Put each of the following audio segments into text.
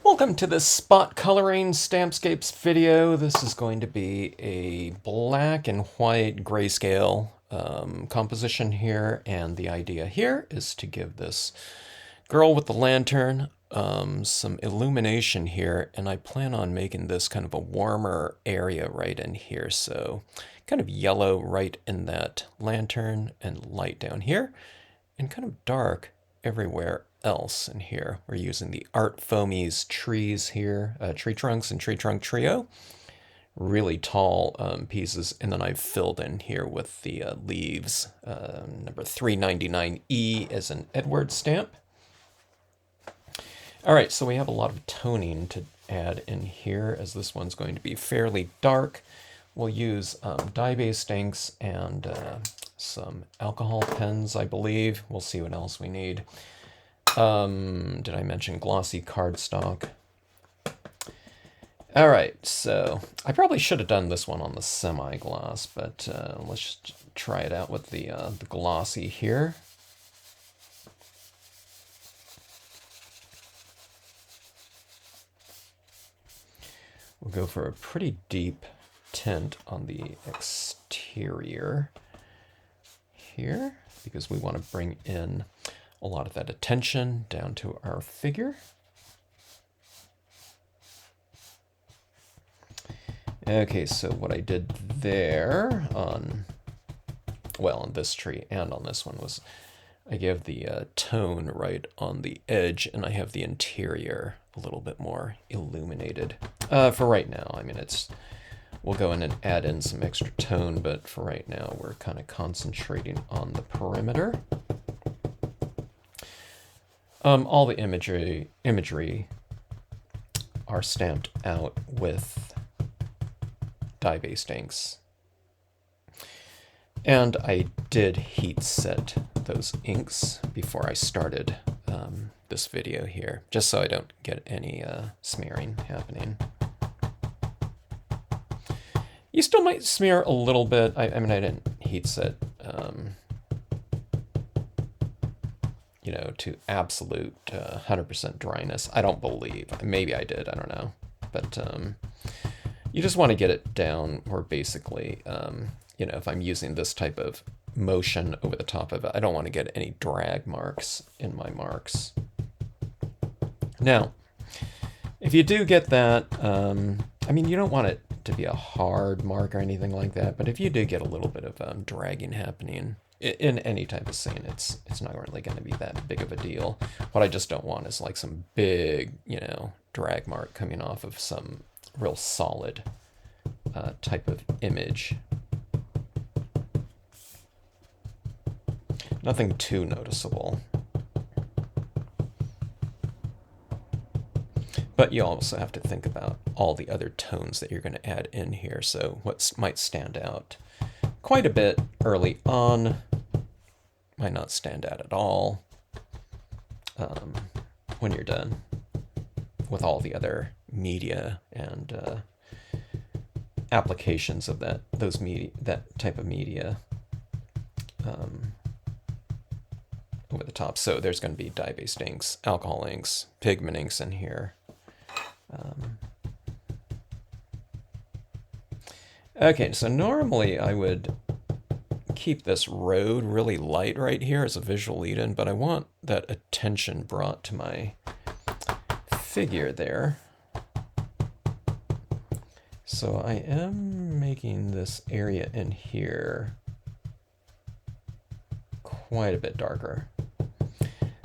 Welcome to this spot coloring Stampscapes video. This is going to be a black and white grayscale composition here, and the idea here is to give this girl with the lantern some illumination here, and I plan on making this kind of a warmer area right in here, so kind of yellow right in that lantern and light down here, and kind of dark everywhere else in here. We're using the ArtFoamies trees here, tree trunks and tree trunk trio. Really tall pieces, and then I've filled in here with the leaves. Number 399E is an Edward stamp. All right, so we have a lot of toning to add in here, as this one's going to be fairly dark. We'll use dye-based inks and some alcohol pens, I believe. We'll see what else we need. Did I mention glossy cardstock? All right, so I probably should have done this one on the semi-gloss, but let's just try it out with the glossy here. We'll go for a pretty deep tint on the exterior here, because we want to bring in a lot of that attention down to our figure. Okay, so what I did there on this tree and on this one was I gave the tone right on the edge, and I have the interior a little bit more illuminated. For right now, I mean, we'll go in and add in some extra tone, but for right now, we're kind of concentrating on the perimeter. All the imagery are stamped out with dye-based inks. And I did heat set those inks before I started this video here, just so I don't get any smearing happening. You still might smear a little bit. I mean, I didn't heat set to absolute 100% dryness. I don't believe. Maybe I did. I don't know. But you just want to get it down where basically, if I'm using this type of motion over the top of it, I don't want to get any drag marks in my marks. Now, if you do get that, I mean, you don't want it to be a hard mark or anything like that, but if you do get a little bit of dragging happening in any type of scene, it's not really going to be that big of a deal. What I just don't want is like some big, drag mark coming off of some real solid type of image. Nothing too noticeable. But you also have to think about all the other tones that you're going to add in here. So what might stand out quite a bit early on might not stand out at all when you're done with all the other media and applications of that type of media over the top. So there's going to be dye-based inks, alcohol inks, pigment inks in here. Okay, so normally I would keep this road really light right here as a visual lead-in, but I want that attention brought to my figure there. So I am making this area in here quite a bit darker.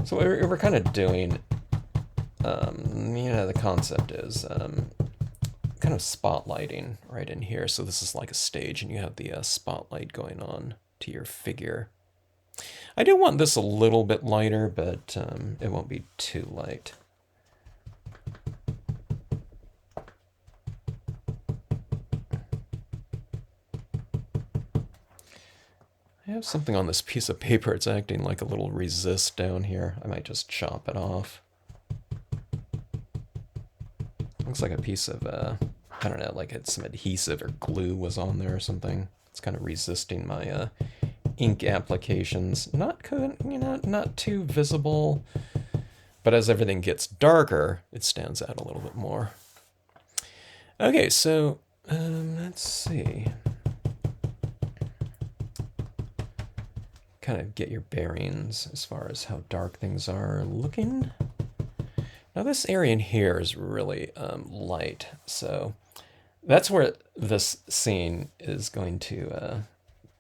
So what we're kind of doing, the concept is kind of spotlighting right in here. So this is like a stage, and you have the spotlight going on to your figure. I do want this a little bit lighter, but it won't be too light. I have something on this piece of paper. It's acting like a little resist down here. I might just chop it off. Looks like a piece of, I don't know, like some adhesive or glue was on there or something. It's kind of resisting my ink applications. Not too visible, But as everything gets darker, it stands out a little bit more. Okay, so let's see. Kind of get your bearings as far as how dark things are looking. Now this area in here is really light, so that's where this scene is going to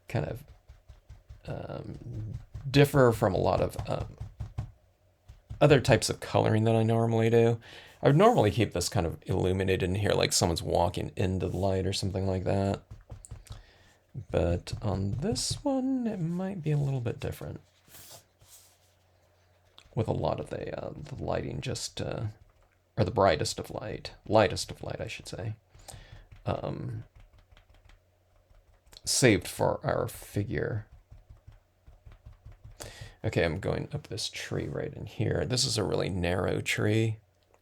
kind of differ from a lot of other types of coloring that I normally do. I would normally keep this kind of illuminated in here like someone's walking into the light or something like that. But on this one, it might be a little bit different. With a lot of the lighting just, or the lightest of light, I should say, saved for our figure. Okay, I'm going up this tree right in here. This is a really narrow tree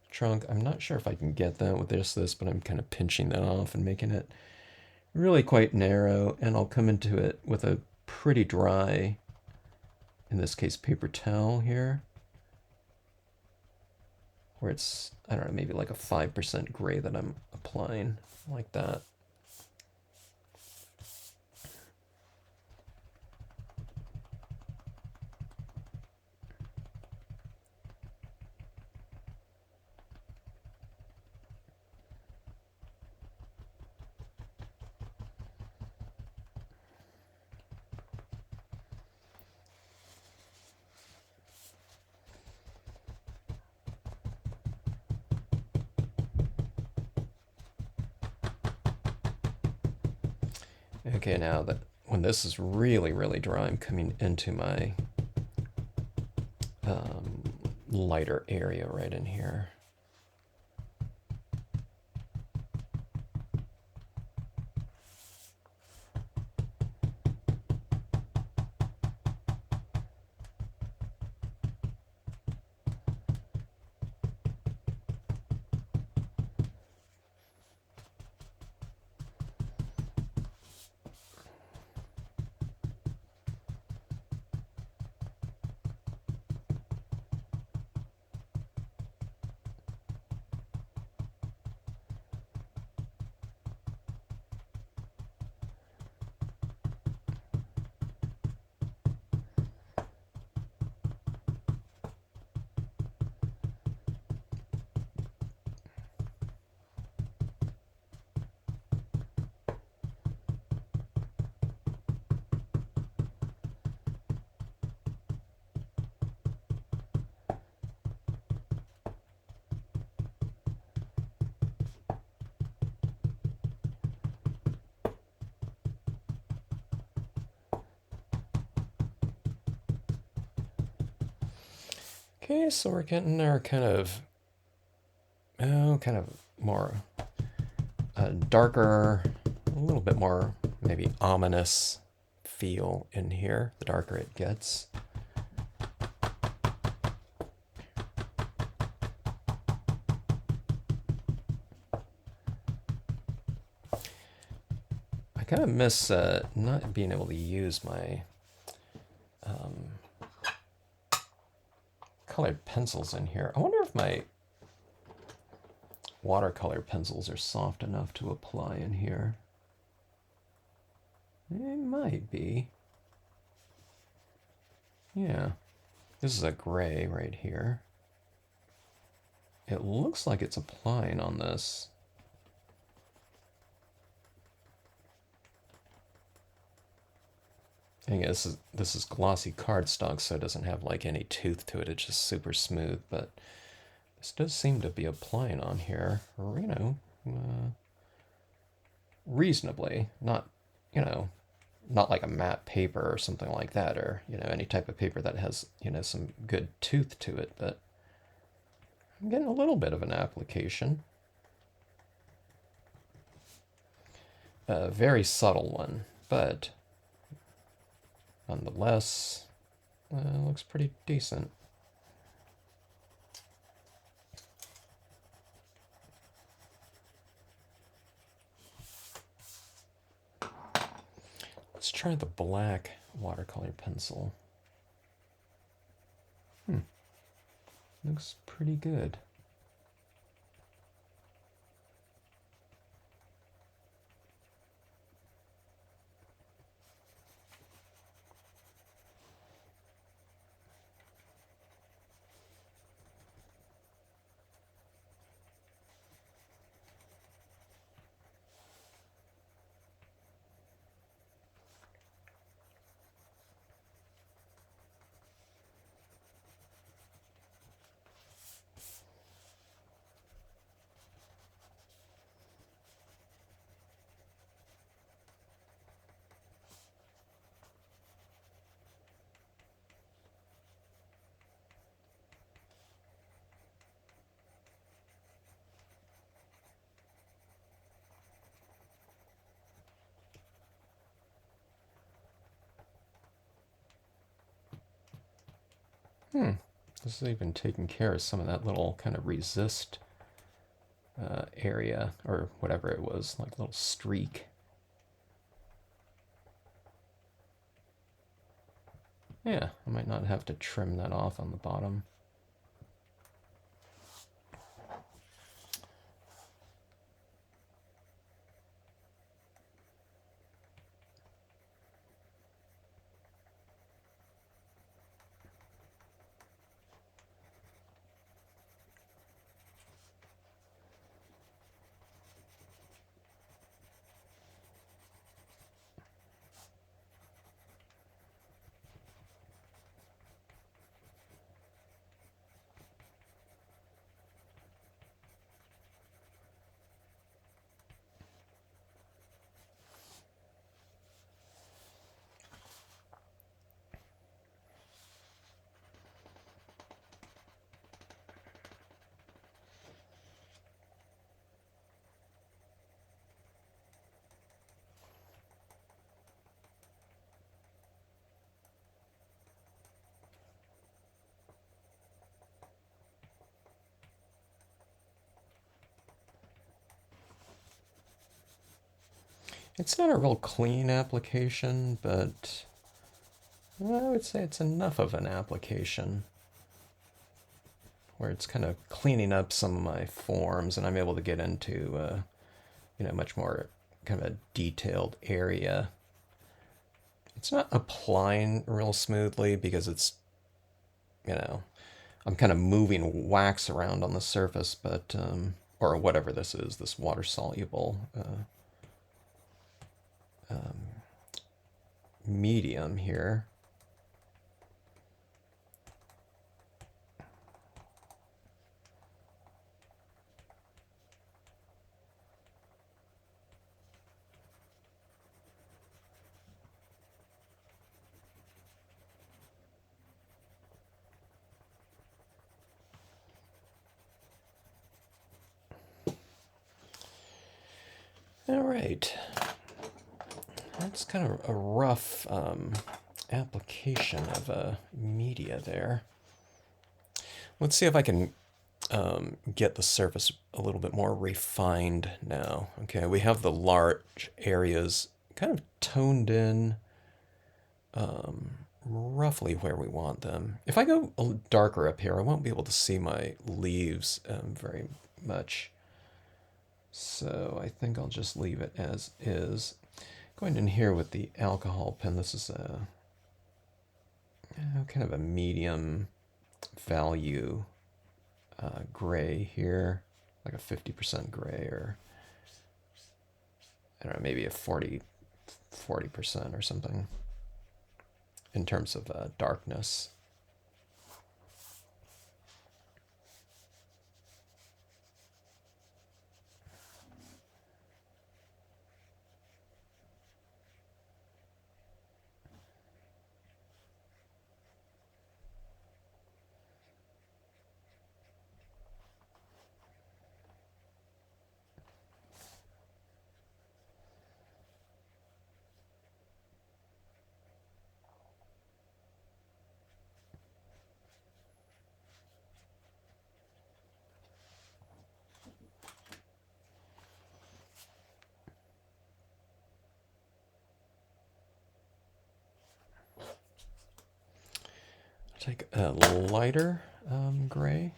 trunk. I'm not sure if I can get that with this, but I'm kind of pinching that off and making it really quite narrow. And I'll come into it with a pretty dry, in this case, paper towel here, where it's, I don't know, maybe like a 5% gray that I'm applying, like that. Okay, now that when this is really, really dry, I'm coming into my lighter area right in here. Okay, so we're getting our kind of more darker, a little bit more maybe ominous feel in here, the darker it gets. I kind of miss not being able to use my colored pencils in here. I wonder if my watercolor pencils are soft enough to apply in here. They might be. Yeah. This is a gray right here. It looks like it's applying on this. Thing is, this is glossy cardstock, so it doesn't have like any tooth to it. It's just super smooth, but this does seem to be applying on here, or, you know, reasonably. Not, you know, not like a matte paper or something like that, or, you know, any type of paper that has, you know, some good tooth to it, but I'm getting a little bit of an application. A very subtle one, but nonetheless, looks pretty decent. Let's try the black watercolor pencil. No looks pretty good. This is even taking care of some of that little kind of resist area, or whatever it was, like a little streak. Yeah, I might not have to trim that off on the bottom. It's not a real clean application, but I would say it's enough of an application where it's kind of cleaning up some of my forms, and I'm able to get into much more kind of a detailed area. It's not applying real smoothly because it's, I'm kind of moving wax around on the surface, but or whatever this is, this water soluble medium here. All right, that's kind of a rough application of a media there. Let's see if I can get the surface a little bit more refined now. Okay, we have the large areas kind of toned in roughly where we want them. If I go a little darker up here, I won't be able to see my leaves very much. So I think I'll just leave it as is. Going in here with the alcohol pen, this is a kind of a medium value gray here, like a 50% gray, or I don't know, maybe a 40% or something in terms of darkness. Take a lighter gray.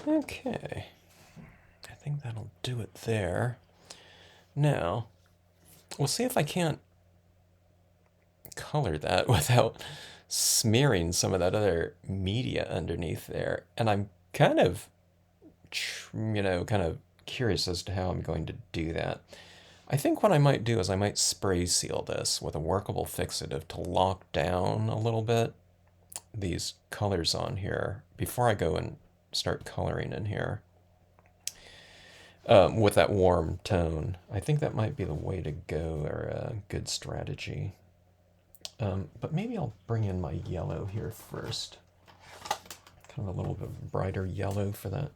Okay, I think that'll do it there. Now, we'll see if I can't color that without smearing some of that other media underneath there. And I'm kind of, kind of curious as to how I'm going to do that. I think what I might do is I might spray seal this with a workable fixative to lock down a little bit these colors on here before I go and start coloring in here. With that warm tone. I think that might be the way to go, or a good strategy. But maybe I'll bring in my yellow here first. Kind of a little bit brighter yellow for that.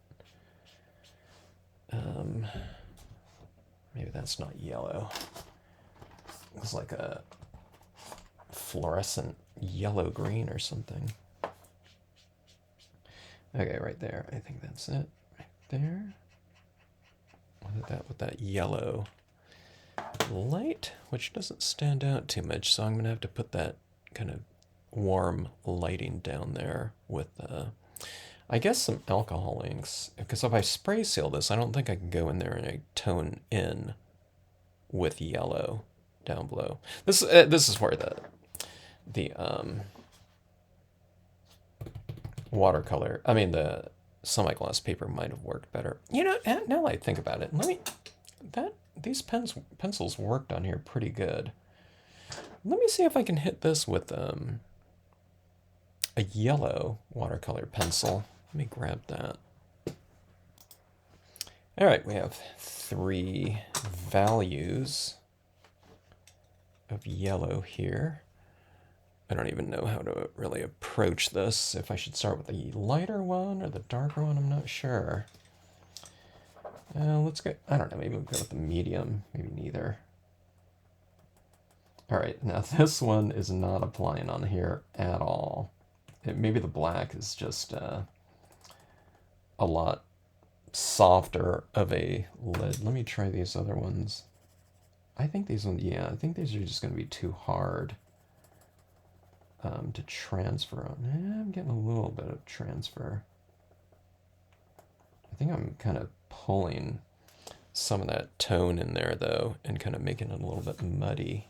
Maybe that's not yellow. It looks like a fluorescent yellow-green or something. Okay, right there. I think that's it. Right there. With that yellow light, which doesn't stand out too much, so I'm going to have to put that kind of warm lighting down there with, I guess, some alcohol inks. Because if I spray seal this, I don't think I can go in there and I tone in with yellow down below. This is where the watercolor, I mean the semi-gloss paper might have worked better. You know, now I think about it, these pencils worked on here pretty good. Let me see if I can hit this with a yellow watercolor pencil. Let me grab that. All right, we have 3 values of yellow here. I don't even know how to really approach this. If I should start with the lighter one or the darker one, I'm not sure. Let's go, I don't know, maybe we'll go with the medium, maybe neither. All right, now this one is not applying on here at all. Maybe the black is just a lot softer of a lid. Let me try these other ones. I think these ones, yeah, I think these are just going to be too hard to transfer on. I'm getting a little bit of transfer. I think I'm kind of pulling some of that tone in there, though, and kind of making it a little bit muddy.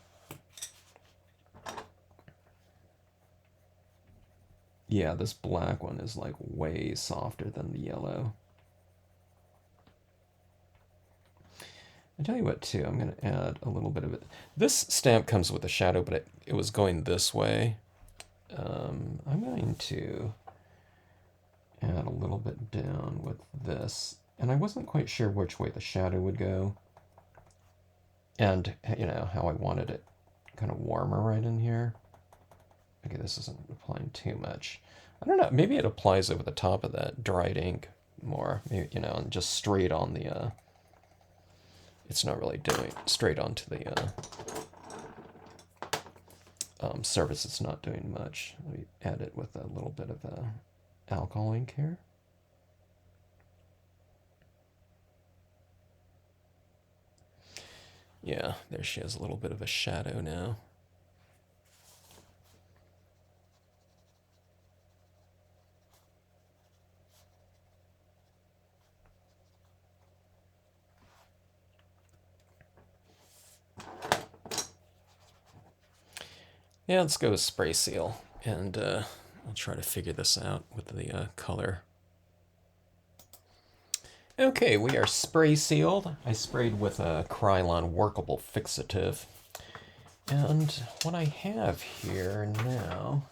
Yeah, this black one is like way softer than the yellow. I tell you what, too, I'm going to add a little bit of it. This stamp comes with a shadow, but it was going this way. I'm going to add a little bit down with this. And I wasn't quite sure which way the shadow would go. And, you know, how I wanted it kind of warmer right in here. Okay, this isn't applying too much. I don't know, maybe it applies over the top of that dried ink more. Maybe, you know, and just straight on the, it's not really doing straight onto the surface. It's not doing much. Let me add it with a little bit of alcohol ink here. Yeah, there she has a little bit of a shadow now. Yeah, let's go with spray seal, and I'll try to figure this out with the color. Okay, we are spray sealed. I sprayed with a Krylon workable fixative. And what I have here now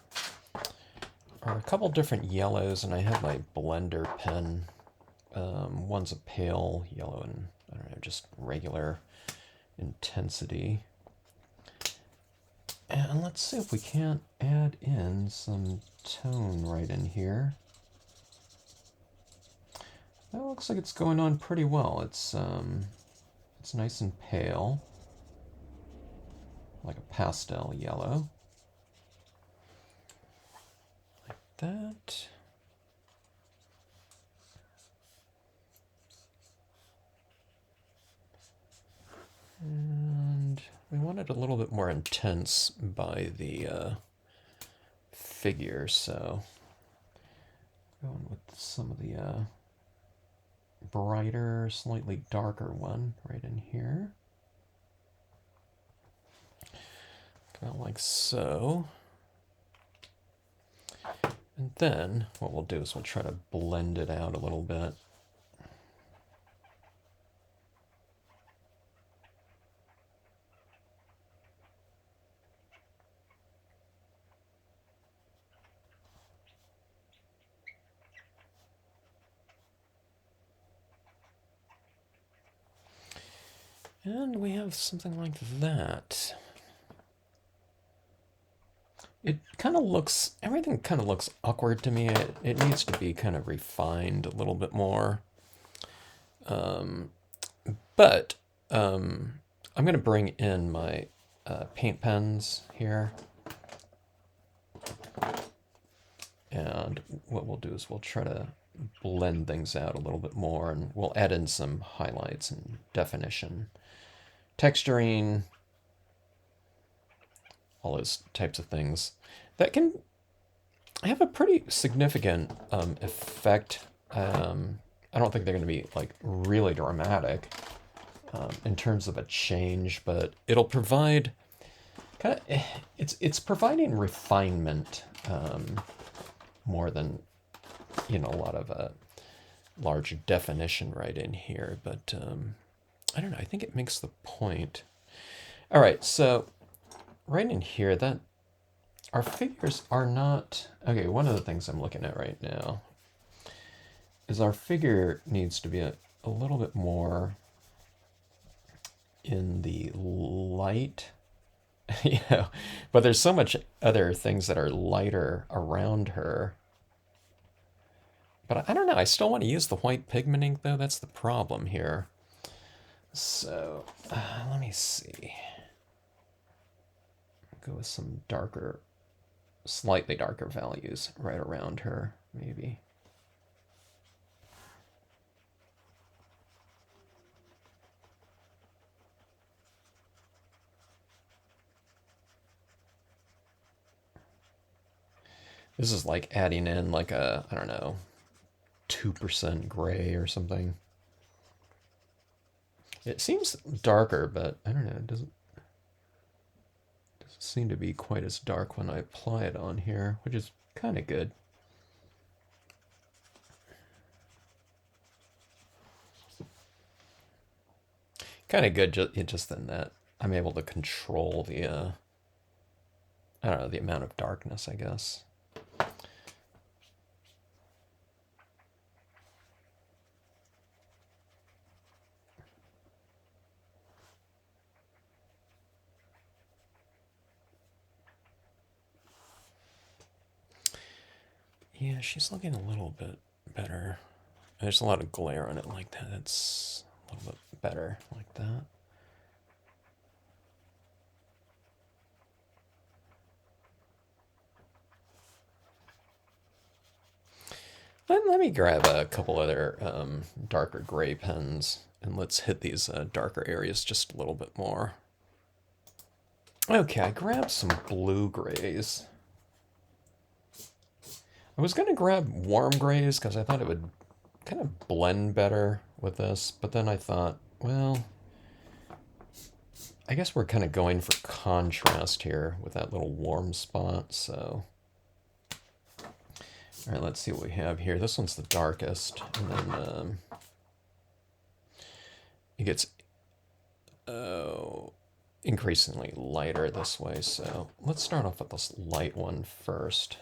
are a couple different yellows, and I have my blender pen. One's a pale yellow and, I don't know, just regular intensity. And let's see if we can't add in some tone right in here. That looks like it's going on pretty well. It's nice and pale, like a pastel yellow. Like that. And we want it a little bit more intense by the figure, so going with some of the brighter, slightly darker one right in here. Kind of like so. And then what we'll do is we'll try to blend it out a little bit. And we have something like that. It kind of looks, everything kind of looks awkward to me. It needs to be kind of refined a little bit more. But I'm going to bring in my paint pens here. And what we'll do is we'll try to blend things out a little bit more, and we'll add in some highlights and definition, texturing, all those types of things that can have a pretty significant effect. I don't think they're going to be like really dramatic in terms of a change, but it'll provide kind of, it's providing refinement more than, you know, a lot of large definition right in here. But I don't know, I think it makes the point. All right, so right in here, that our figures are not, okay, one of the things I'm looking at right now is our figure needs to be a little bit more in the light, you know, but there's so much other things that are lighter around her. But I don't know, I still want to use the white pigment ink though, that's the problem here. So let me see. Go with some darker, slightly darker values right around her, maybe. This is like adding in like a, I don't know, 2% gray or something. It seems darker, but I don't know, it doesn't seem to be quite as dark when I apply it on here, which is kind of good. Kind of good just in that I'm able to control the, I don't know, the amount of darkness, I guess. Yeah, she's looking a little bit better. There's a lot of glare on it like that. It's a little bit better like that. Let me grab a couple other darker gray pens, and let's hit these darker areas just a little bit more. Okay, I grabbed some blue grays. I was going to grab warm grays because I thought it would kind of blend better with this, but then I thought, well, I guess we're kind of going for contrast here with that little warm spot, so... All right, let's see what we have here. This one's the darkest, and then it gets increasingly lighter this way. So let's start off with this light one first.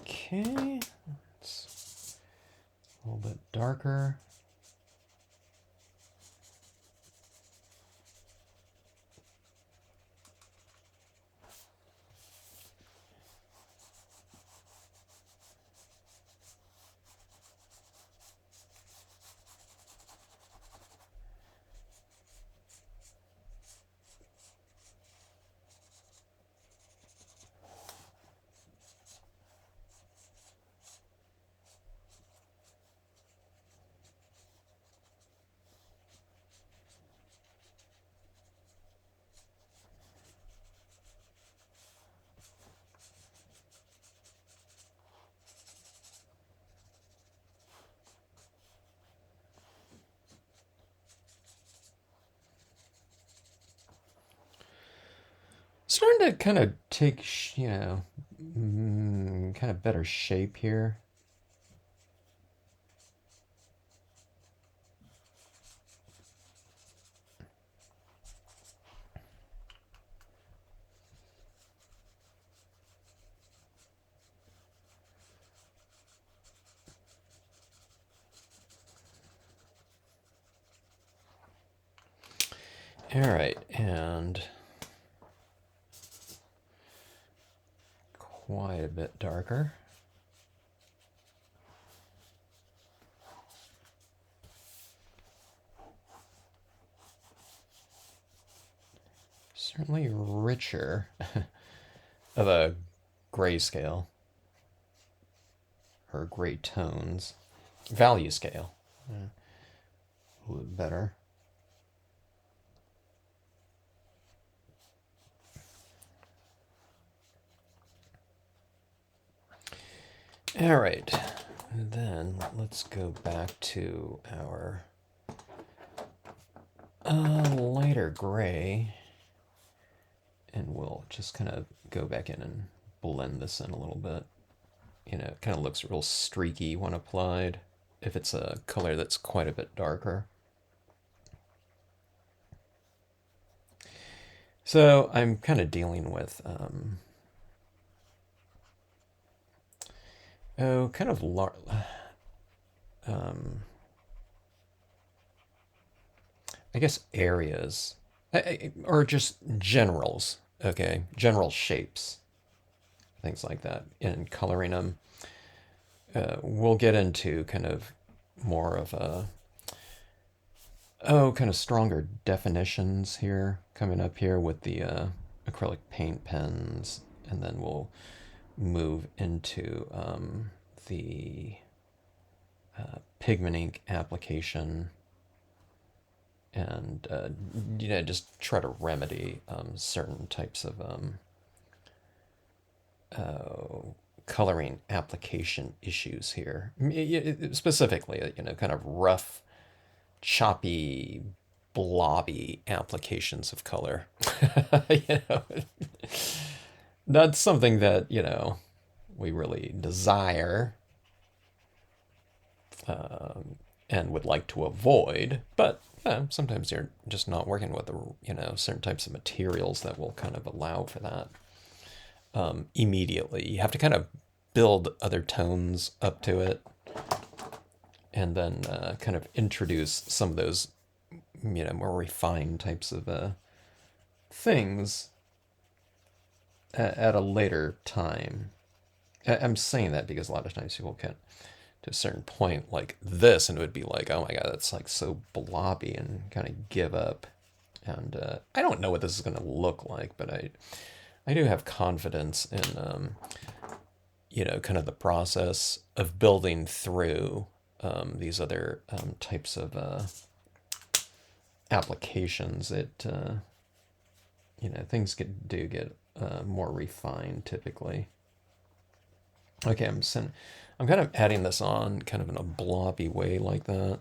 Okay, it's a little bit darker. Starting to kind of take, kind of better shape here. All right, and quite a bit darker. Certainly richer of a grayscale or gray tones. Value scale. A little better. All right, and then let's go back to our lighter gray, and we'll just kind of go back in and blend this in a little bit. You know, it kind of looks real streaky when applied if it's a color that's quite a bit darker. So I'm kind of dealing with kind of I guess areas, or just generals, okay? General shapes, things like that, and coloring them. We'll get into kind of more of a, kind of stronger definitions here, coming up here with the acrylic paint pens, and then we'll move into the pigment ink application, and just try to remedy certain types of coloring application issues here. Specifically, kind of rough, choppy, blobby applications of color. you know, That's something that we really desire, and would like to avoid, but sometimes you're just not working with the certain types of materials that will kind of allow for that immediately. You have to kind of build other tones up to it, and then kind of introduce some of those more refined types of things at a later time. I'm saying that because a lot of times people get to a certain point like this, and it would be like, oh my god, that's like so blobby, and kind of give up. And I don't know what this is going to look like, but I do have confidence in kind of the process of building through these other types of applications. Things do get more refined typically. Okay, I'm kind of adding this on kind of in a blobby way like that,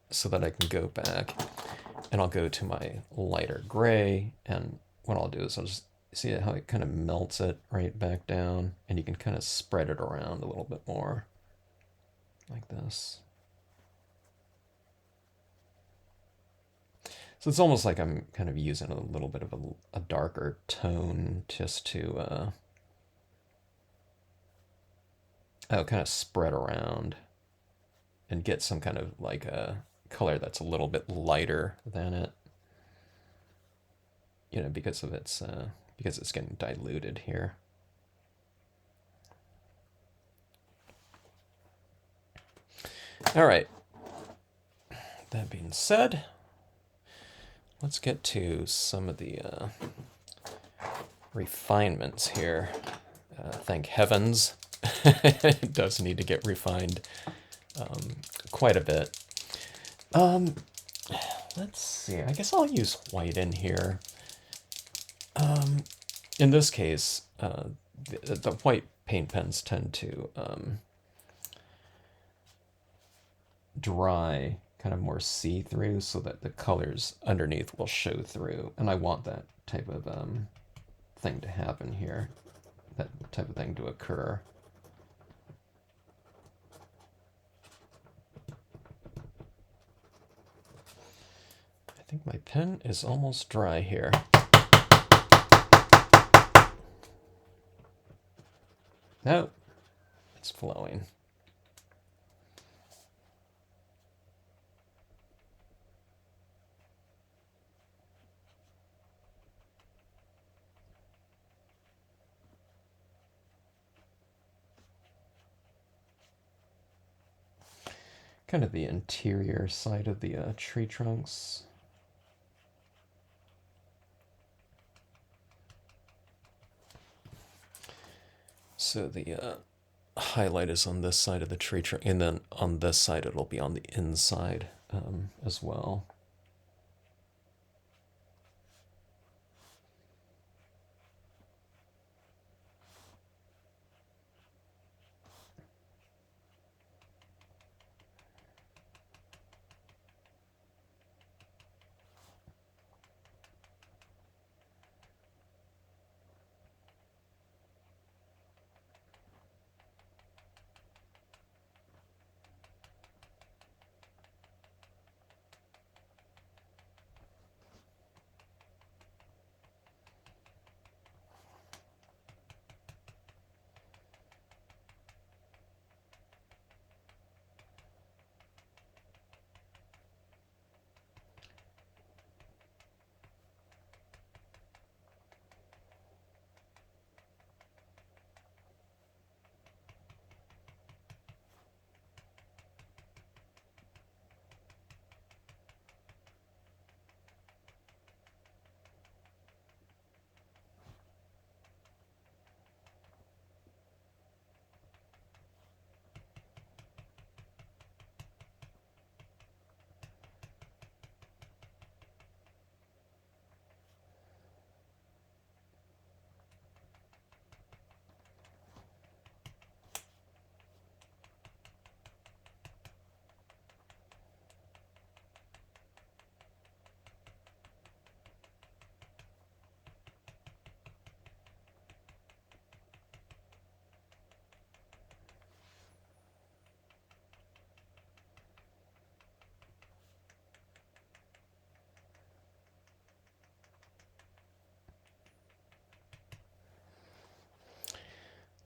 so that I can go back and I'll go to my lighter gray, and what I'll do is I'll just see how it kind of melts it right back down, and you can kind of spread it around a little bit more like this. So it's almost like I'm kind of using a little bit of a darker tone just to kind of spread around. and get some kind of like a color that's a little bit lighter than it, you know, because it's getting diluted here. All right. That being said, let's get to some of the refinements here. Thank heavens, it does need to get refined quite a bit. Let's see. I guess I'll use white in here. In this case, the white paint pens tend to dry kind of more see-through so that the colors underneath will show through. And I want that type of thing to happen here, that type of thing to occur. I think my pen is almost dry here. No, it's flowing. Kind of the interior side of the tree trunks. So the highlight is on this side of the tree trunk, and then on this side it'll be on the inside as well.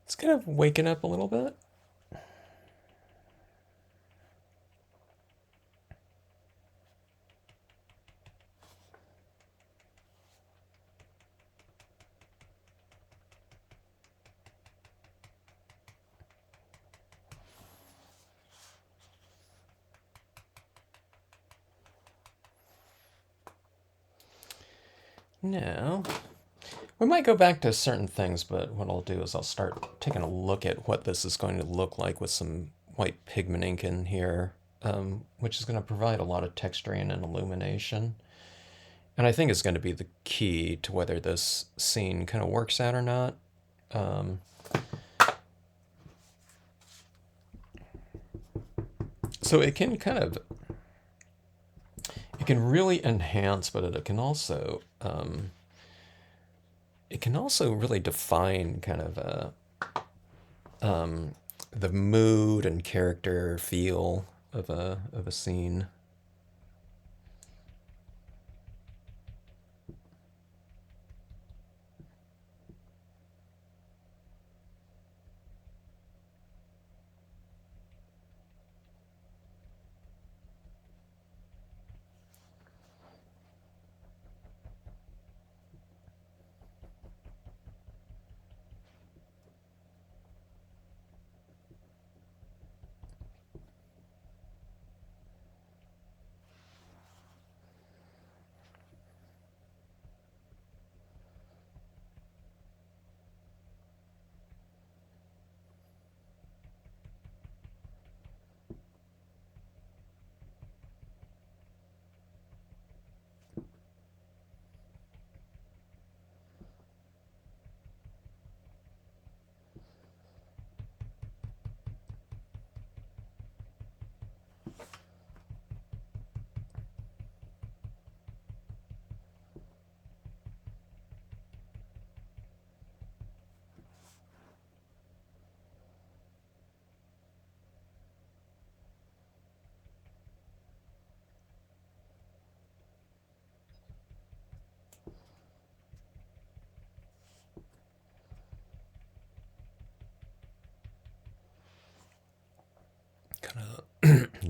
It's kind of waking up a little bit. Now, we might go back to certain things, but what I'll do is I'll start taking a look at what this is going to look like with some white pigment ink in here, which is going to provide a lot of texturing and illumination. And I think it's going to be the key to whether this scene kind of works out or not. So it can kind of, it can really enhance, but it can also really define kind of the mood and character feel of a scene.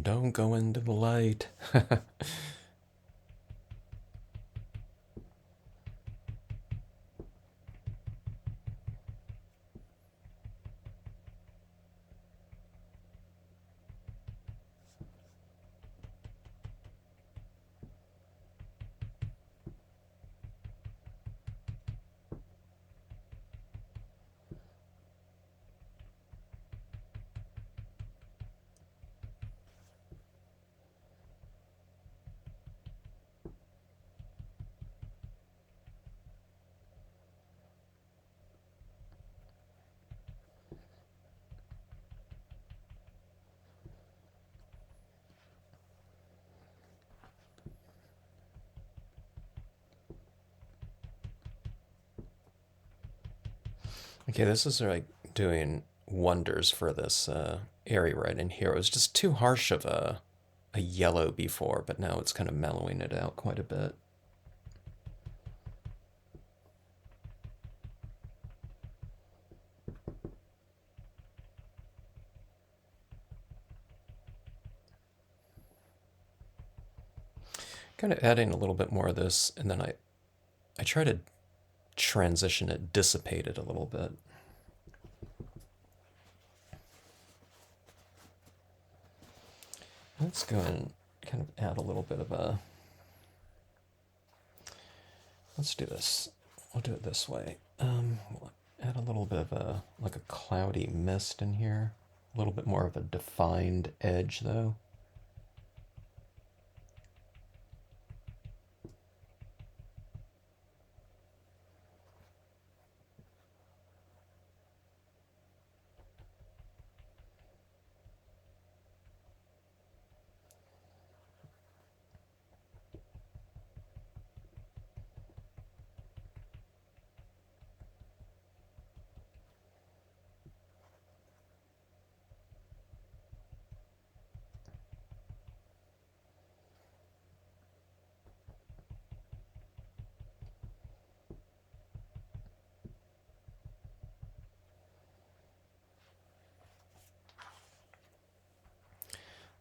don't go into the light. Okay, this is like doing wonders for this area right in here. It was just too harsh of a yellow before, but now it's kind of mellowing it out quite a bit. Kind of adding a little bit more of this, and then I try to transition it, dissipate it a little bit. Let's go and kind of add a little bit of a, let's do this. We'll do it this way. We'll add a little bit of a, like a cloudy mist in here. A little bit more of a defined edge though.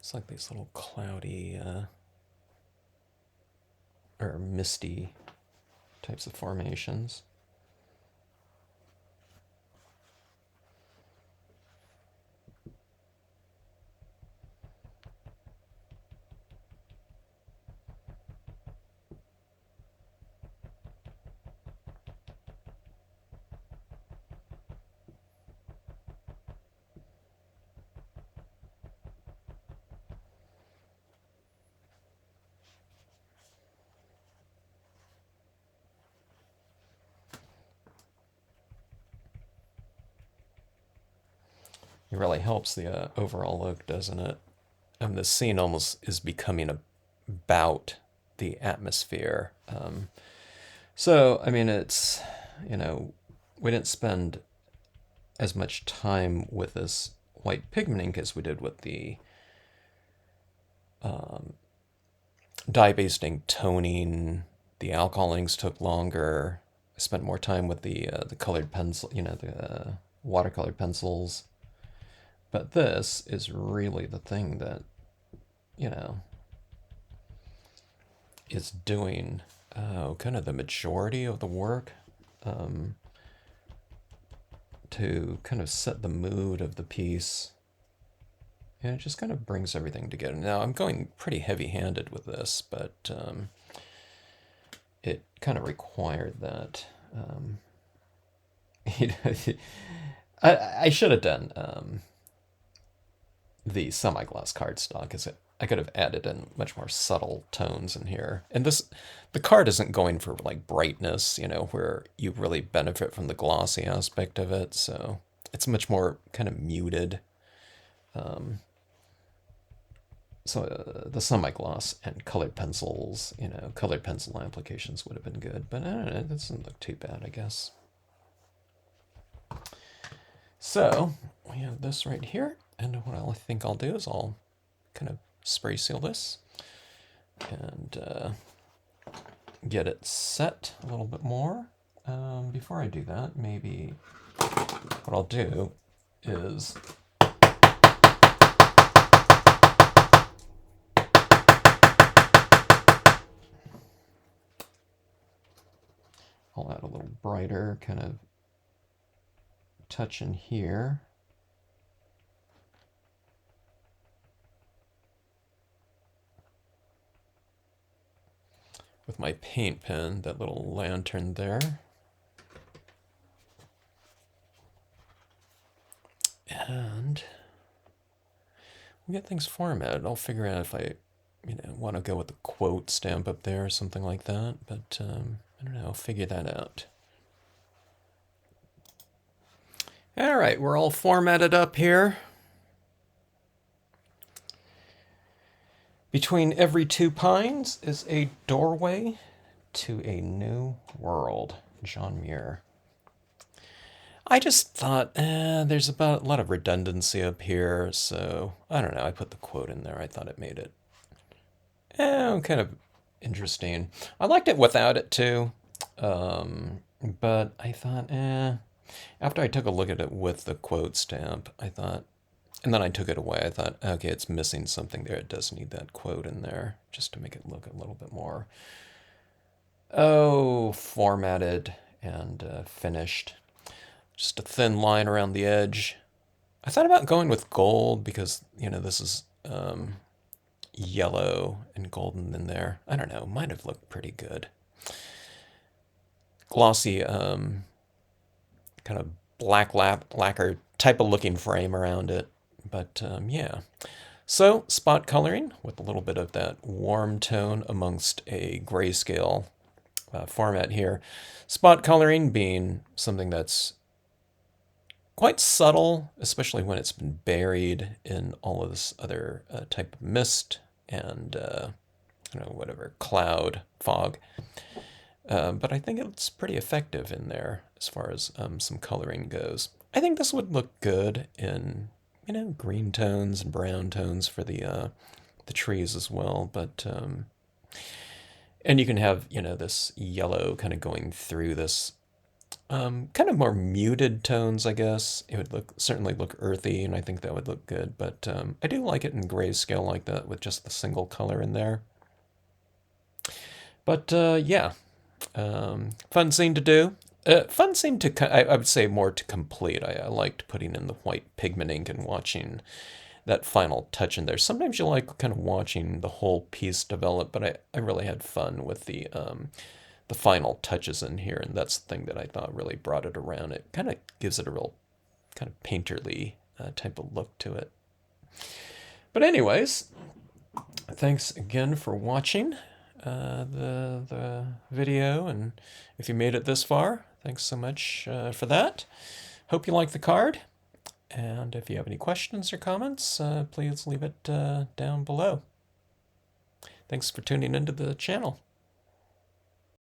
It's like these little cloudy or misty types of formations. It really helps the overall look, doesn't it? And the scene almost is becoming about the atmosphere. So, I mean, it's, you know, we didn't spend as much time with this white pigment ink as we did with the dye-based ink toning. The alcohol inks took longer. I spent more time with the colored pencil, you know, the watercolor pencils. But this is really the thing that, you know, is doing kind of the majority of the work to kind of set the mood of the piece. And it just kind of brings everything together. Now, I'm going pretty heavy-handed with this, but it kind of required that. I should have done the semi-gloss cardstock, is it? I could have added in much more subtle tones in here. And the card isn't going for like brightness, you know, where you really benefit from the glossy aspect of it. So it's much more kind of muted. The semi-gloss and colored pencils, you know, colored pencil applications would have been good. But I don't know, it doesn't look too bad, I guess. So we have this right here. And what I think I'll do is I'll kind of spray seal this and get it set a little bit more. Before I do that, maybe what I'll do is highlighter kind of touch in here. With my paint pen, that little lantern there. And we'll get things formatted. I'll figure out if I want to go with the quote stamp up there or something like that, but I don't know, I'll figure that out. All right, we're all formatted up here. Between every two pines is a doorway to a new world. John Muir. I just thought, there's about a lot of redundancy up here, so I don't know, I put the quote in there. I thought it made it kind of interesting. I liked it without it too, but I thought, after I took a look at it with the quote stamp, I thought, and then I took it away, I thought, okay, it's missing something there. It does need that quote in there just to make it look a little bit more, formatted and finished. Just a thin line around the edge. I thought about going with gold because, this is yellow and golden in there. I don't know, might have looked pretty good. Glossy, kind of black lacquer type of looking frame around it. But yeah. So spot coloring with a little bit of that warm tone amongst a grayscale format here. Spot coloring being something that's quite subtle, especially when it's been buried in all of this other type of mist and whatever, cloud, fog. But I think it's pretty effective in there as far as some coloring goes. I think this would look good in green tones and brown tones for the trees as well. But and you can have this yellow kind of going through this kind of more muted tones, I guess. It would certainly look earthy, and I think that would look good. But I do like it in grayscale like that with just the single color in there. But yeah, fun scene to do. Fun scene to, I would say more to complete. I liked putting in the white pigment ink and watching that final touch in there. Sometimes you like kind of watching the whole piece develop, but I really had fun with the final touches in here, and that's the thing that I thought really brought it around. It kind of gives it a real kind of painterly type of look to it. But anyways, thanks again for watching the video, and if you made it this far, thanks so much for that. Hope you like the card, and if you have any questions or comments, please leave it down below. Thanks for tuning into the channel.